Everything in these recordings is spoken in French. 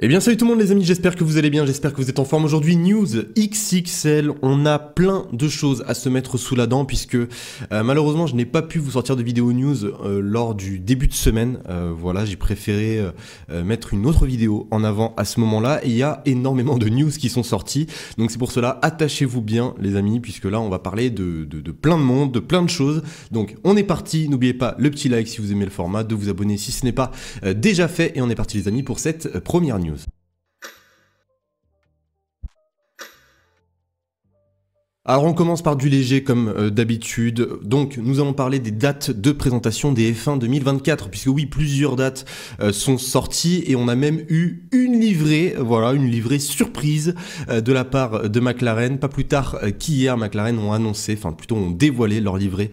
Eh bien salut tout le monde les amis, j'espère que vous allez bien, j'espère que vous êtes en forme. Aujourd'hui news XXL, on a plein de choses à se mettre sous la dent puisque malheureusement je n'ai pas pu vous sortir de vidéo news lors du début de semaine. Voilà, j'ai préféré mettre une autre vidéo en avant à ce moment-là et il y a énormément de news qui sont sorties. Donc c'est pour cela, attachez-vous bien les amis puisque là on va parler de plein de monde, de plein de choses. Donc on est parti, n'oubliez pas le petit like si vous aimez le format, de vous abonner si ce n'est pas déjà fait et on est parti les amis pour cette première news. Alors on commence par du léger comme d'habitude, donc nous allons parler des dates de présentation des F1 2024, puisque oui, plusieurs dates sont sorties et on a même eu une livrée, voilà, une livrée surprise de la part de McLaren. Pas plus tard qu'hier, McLaren ont annoncé, enfin plutôt ont dévoilé leur livrée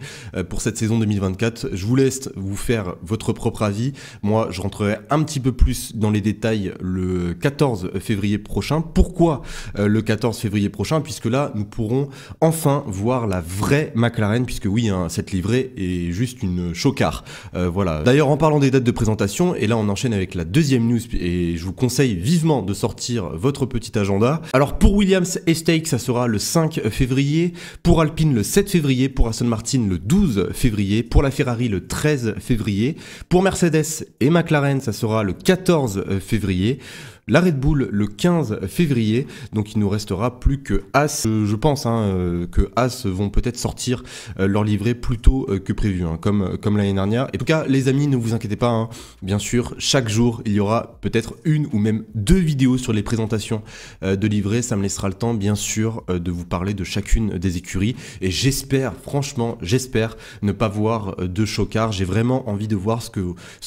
pour cette saison 2024. Je vous laisse vous faire votre propre avis, moi je rentrerai un petit peu plus dans les détails le 14 février prochain. Pourquoi le 14 février prochain? Puisque là nous pourrons enfin voir la vraie McLaren, puisque oui, hein, cette livrée est juste une chocar. Voilà. D'ailleurs, en parlant des dates de présentation, et là on enchaîne avec la deuxième news, et je vous conseille vivement de sortir votre petit agenda. Alors pour Williams et Stake, ça sera le 5 février, pour Alpine le 7 février, pour Aston Martin le 12 février, pour la Ferrari le 13 février, pour Mercedes et McLaren, ça sera le 14 février. La Red Bull le 15 février, donc il nous restera plus que As, je pense que As vont peut-être sortir leur livret plus tôt que prévu, hein, comme l'année dernière. Et en tout cas les amis, ne vous inquiétez pas, hein, bien sûr, chaque jour il y aura peut-être une ou même deux vidéos sur les présentations de livrets, ça me laissera le temps bien sûr de vous parler de chacune des écuries. Et j'espère, franchement, j'espère ne pas voir de chocard, j'ai vraiment envie de voir ce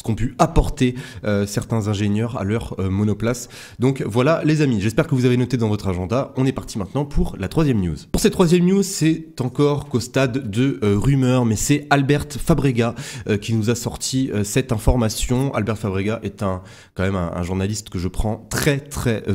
qu'ont pu apporter certains ingénieurs à leur monoplace. Donc voilà les amis, j'espère que vous avez noté dans votre agenda. On est parti maintenant pour la troisième news. Pour cette troisième news, c'est encore qu'au stade de rumeur, mais c'est Albert Fabrega qui nous a sorti cette information. Albert Fabrega est quand même un journaliste que je prends très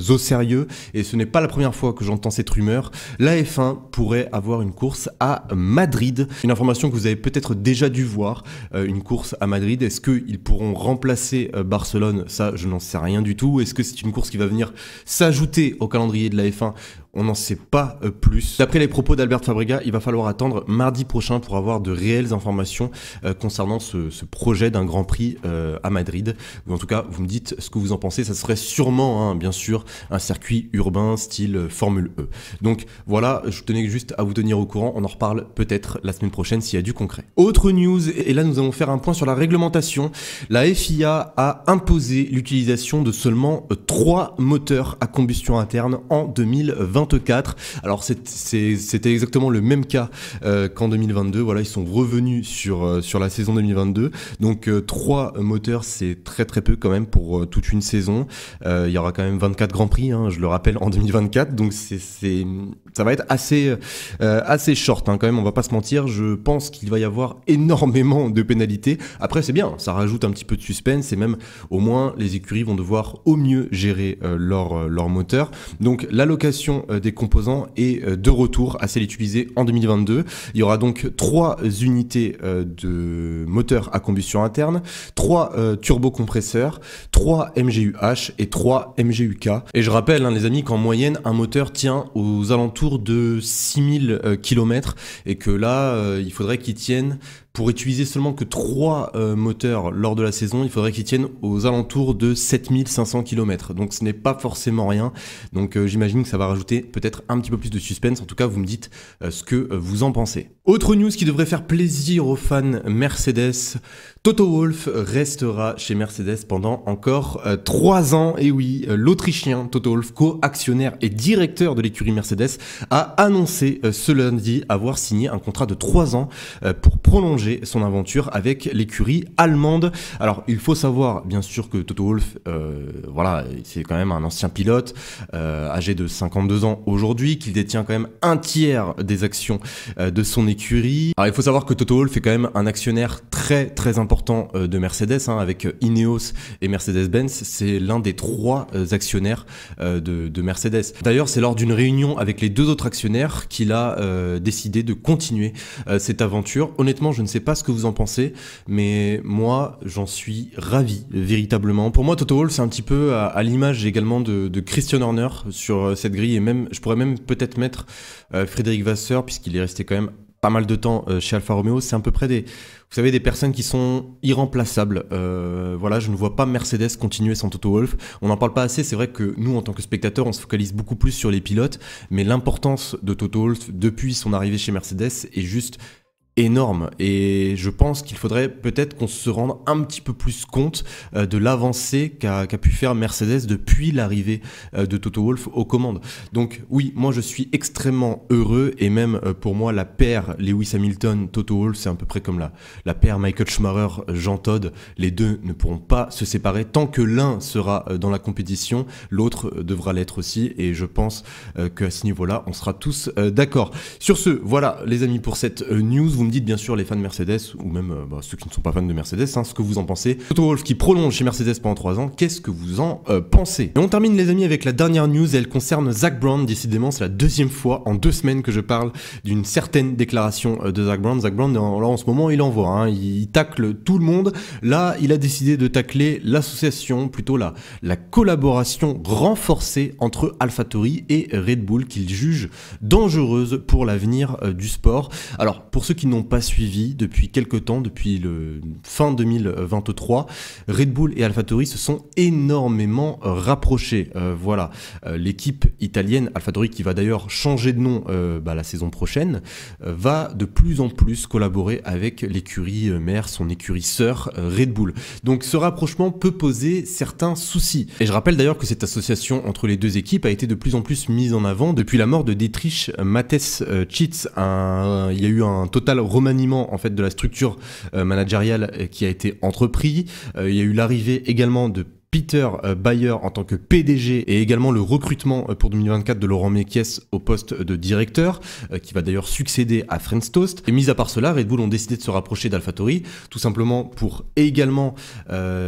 au sérieux et ce n'est pas la première fois que j'entends cette rumeur. La F1 pourrait avoir une course à Madrid. Une information que vous avez peut-être déjà dû voir, une course à Madrid. Est-ce qu'ils pourront remplacer Barcelone? Ça, je n'en sais rien du tout. Est-ce que c'est une course qui va venir s'ajouter au calendrier de la F1? On n'en sait pas plus. D'après les propos d'Albert Fabrega, il va falloir attendre mardi prochain pour avoir de réelles informations concernant ce projet d'un Grand Prix à Madrid. Ou en tout cas, vous me dites ce que vous en pensez. Ça serait sûrement, hein, bien sûr, un circuit urbain style Formule E. Donc voilà, je tenais juste à vous tenir au courant. On en reparle peut-être la semaine prochaine s'il y a du concret. Autre news, et là nous allons faire un point sur la réglementation. La FIA a imposé l'utilisation de seulement 3 moteurs à combustion interne en 2024. Alors c'était exactement le même cas qu'en 2022. Voilà, ils sont revenus sur la saison 2022. Donc 3 moteurs, c'est très peu quand même pour toute une saison. Il y aura quand même 24 Grands Prix, hein, je le rappelle, en 2024. Donc ça va être assez short, hein, quand même, on va pas se mentir. Je pense qu'il va y avoir énormément de pénalités. Après c'est bien, ça rajoute un petit peu de suspense et même au moins les écuries vont devoir au mieux gérer leur moteur. Donc l'allocation des composants est de retour à celle utilisée en 2022. Il y aura donc 3 unités de moteurs à combustion interne, 3 turbocompresseurs, 3 MGU-H et 3 MGU-K. Et je rappelle, hein, les amis, qu'en moyenne, un moteur tient aux alentours de 6000 km et que là, il faudrait qu'il tienne, pour utiliser seulement que 3 moteurs lors de la saison, il faudrait qu'ils tiennent aux alentours de 7500 km. Donc ce n'est pas forcément rien. Donc j'imagine que ça va rajouter peut-être un petit peu plus de suspense. En tout cas, vous me dites ce que vous en pensez. Autre news qui devrait faire plaisir aux fans Mercedes, Toto Wolff restera chez Mercedes pendant encore 3 ans. Et oui, l'Autrichien Toto Wolff, co-actionnaire et directeur de l'écurie Mercedes, a annoncé ce lundi avoir signé un contrat de 3 ans pour prolonger son aventure avec l'écurie allemande. Alors il faut savoir bien sûr que Toto Wolff, voilà, c'est quand même un ancien pilote âgé de 52 ans aujourd'hui, qu'il détient quand même un tiers des actions de son écurie. Alors il faut savoir que Toto Wolff est quand même un actionnaire très important de Mercedes, hein, avec Ineos et Mercedes-Benz. C'est l'un des 3 actionnaires de Mercedes. D'ailleurs c'est lors d'une réunion avec les 2 autres actionnaires qu'il a décidé de continuer cette aventure. Honnêtement je ne sais pas ce que vous en pensez, mais moi, j'en suis ravi, véritablement. Pour moi, Toto Wolff, c'est un petit peu à l'image également de Christian Horner sur cette grille, et même, je pourrais même peut-être mettre Frédéric Vasseur, puisqu'il est resté quand même pas mal de temps chez Alfa Romeo. C'est à peu près vous savez, des personnes qui sont irremplaçables. Voilà, je ne vois pas Mercedes continuer sans Toto Wolff. On n'en parle pas assez. C'est vrai que nous, en tant que spectateurs, on se focalise beaucoup plus sur les pilotes, mais l'importance de Toto Wolff depuis son arrivée chez Mercedes est juste énorme, et je pense qu'il faudrait peut-être qu'on se rende un petit peu plus compte de l'avancée qu'a pu faire Mercedes depuis l'arrivée de Toto Wolff aux commandes. Donc oui, moi je suis extrêmement heureux, et même pour moi la paire Lewis Hamilton-Toto Wolff, c'est à peu près comme la paire Michael Schumacher-Jean Todt. Les deux ne pourront pas se séparer tant que l'un sera dans la compétition, l'autre devra l'être aussi, et je pense qu'à ce niveau-là on sera tous d'accord. Sur ce, voilà les amis pour cette news. Vous me dites bien sûr, les fans de Mercedes, ou même ceux qui ne sont pas fans de Mercedes, ce que vous en pensez. Toto Wolff qui prolonge chez Mercedes pendant 3 ans, qu'est-ce que vous en pensez? Et on termine les amis avec la dernière news, elle concerne Zak Brown. Décidément, c'est la deuxième fois en 2 semaines que je parle d'une certaine déclaration de Zak Brown. Zak Brown, là en ce moment, il envoie, il tacle tout le monde. Là, il a décidé de tacler l'association, plutôt la collaboration renforcée entre AlphaTauri et Red Bull, qu'il juge dangereuse pour l'avenir du sport. Alors, pour ceux qui n'ont pas suivi depuis quelques temps, depuis le fin 2023, Red Bull et AlphaTauri se sont énormément rapprochés. Voilà, l'équipe italienne AlphaTauri, qui va d'ailleurs changer de nom la saison prochaine, va de plus en plus collaborer avec l'écurie mère, son écurie sœur Red Bull. Donc ce rapprochement peut poser certains soucis. Et je rappelle d'ailleurs que cette association entre les deux équipes a été de plus en plus mise en avant depuis la mort de Dietrich Mateschitz. Il y a eu un total remaniement en fait de la structure managériale qui a été entrepris. Il y a eu l'arrivée également de Peter Bayer en tant que PDG, et également le recrutement pour 2024 de Laurent Mekies au poste de directeur, qui va d'ailleurs succéder à Franz Tost. Et mis à part cela, Red Bull ont décidé de se rapprocher d'AlphaTauri, tout simplement pour également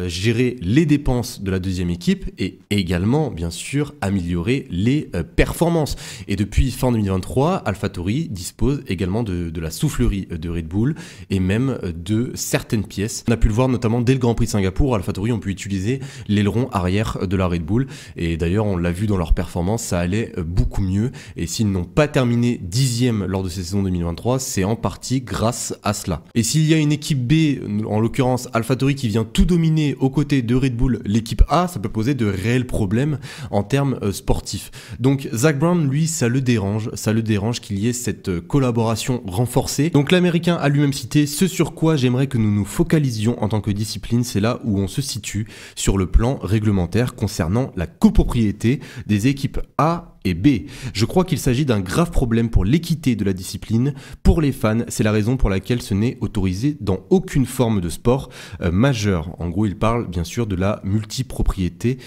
gérer les dépenses de la deuxième équipe, et également, bien sûr, améliorer les performances. Et depuis fin 2023, AlphaTauri dispose également de la soufflerie de Red Bull, et même de certaines pièces. On a pu le voir notamment dès le Grand Prix de Singapour. AlphaTauri ont pu utiliser l'aileron arrière de la Red Bull, et d'ailleurs on l'a vu dans leur performance, ça allait beaucoup mieux, et s'ils n'ont pas terminé 10e lors de cette saison 2023, c'est en partie grâce à cela. Et s'il y a une équipe B, en l'occurrence AlphaTauri, qui vient tout dominer aux côtés de Red Bull, l'équipe A, ça peut poser de réels problèmes en termes sportifs. Donc Zak Brown, lui, ça le dérange qu'il y ait cette collaboration renforcée. Donc l'américain a lui-même cité: ce sur quoi j'aimerais que nous nous focalisions en tant que discipline, c'est là où on se situe sur le plan réglementaire concernant la copropriété des équipes A et B. Je crois qu'il s'agit d'un grave problème pour l'équité de la discipline. Pour les fans, c'est la raison pour laquelle ce n'est autorisé dans aucune forme de sport majeur. En gros, il parle bien sûr de la multipropriété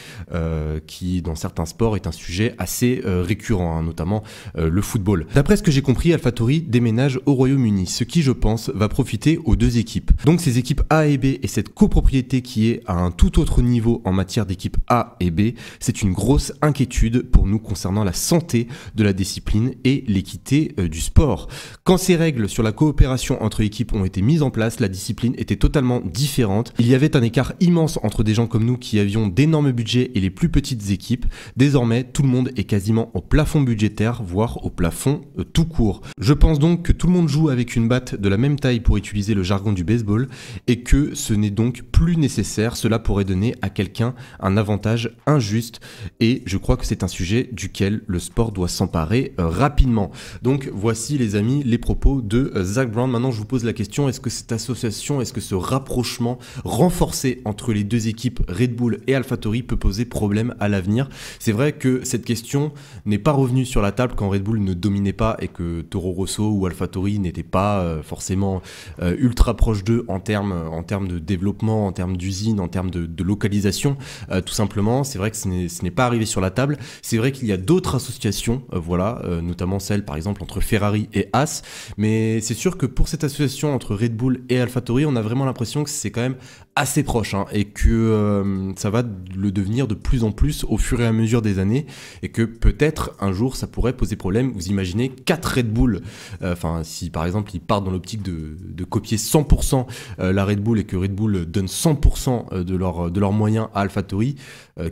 qui, dans certains sports, est un sujet assez récurrent, notamment le football. D'après ce que j'ai compris, AlphaTauri déménage au Royaume-Uni, ce qui, je pense, va profiter aux deux équipes. Donc ces équipes A et B et cette copropriété qui est à un tout autre niveau en matière d'équipes A et B, c'est une grosse inquiétude pour nous concernant la santé de la discipline et l'équité du sport. Quand ces règles sur la coopération entre équipes ont été mises en place, la discipline était totalement différente. Il y avait un écart immense entre des gens comme nous qui avions d'énormes budgets et les plus petites équipes. Désormais, tout le monde est quasiment au plafond budgétaire, voire au plafond tout court. Je pense donc que tout le monde joue avec une batte de la même taille, pour utiliser le jargon du baseball, et que ce n'est donc plus nécessaire. Cela pourrait donner à quelqu'un un avantage injuste, et je crois que c'est un sujet duquel le sport doit s'emparer rapidement. Donc voici les amis les propos de Zak Brown. Maintenant je vous pose la question, est-ce que cette association, est-ce que ce rapprochement renforcé entre les deux équipes Red Bull et AlphaTauri peut poser problème à l'avenir? C'est vrai que cette question n'est pas revenue sur la table quand Red Bull ne dominait pas et que Toro Rosso ou AlphaTauri n'étaient pas forcément ultra proches d'eux en termes de développement, en termes d'usine, en termes de localisation. Tout simplement, c'est vrai que ce n'est pas arrivé sur la table. C'est vrai qu'il y a d'autres d'autres associations, voilà, notamment celle par exemple entre Ferrari et Haas, mais c'est sûr que pour cette association entre Red Bull et AlphaTauri, on a vraiment l'impression que c'est quand même assez proche, hein, et que ça va le devenir de plus en plus au fur et à mesure des années, et que peut-être un jour ça pourrait poser problème. Vous imaginez 4 Red Bull, enfin si par exemple ils partent dans l'optique de copier 100% la Red Bull et que Red Bull donne 100% de leurs moyens à AlphaTauri,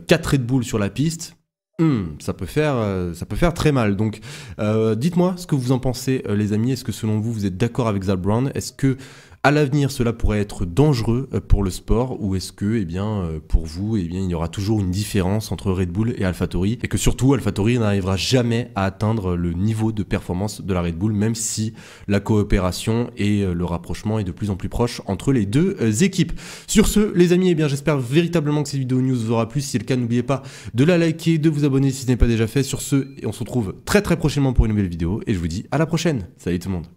4 Red Bull sur la piste, ça peut faire très mal. Donc dites-moi ce que vous en pensez, les amis. Est-ce que selon vous, vous êtes d'accord avec Zak Brown? Est-ce que à l'avenir cela pourrait être dangereux pour le sport, ou est-ce que pour vous il y aura toujours une différence entre Red Bull et AlphaTauri, et que surtout AlphaTauri n'arrivera jamais à atteindre le niveau de performance de la Red Bull, même si la coopération et le rapprochement est de plus en plus proche entre les deux équipes. Sur ce, les amis, j'espère véritablement que cette vidéo news vous aura plu. Si c'est le cas, n'oubliez pas de la liker, de vous abonner si ce n'est pas déjà fait. Sur ce, on se retrouve très très prochainement pour une nouvelle vidéo, et je vous dis à la prochaine. Salut tout le monde.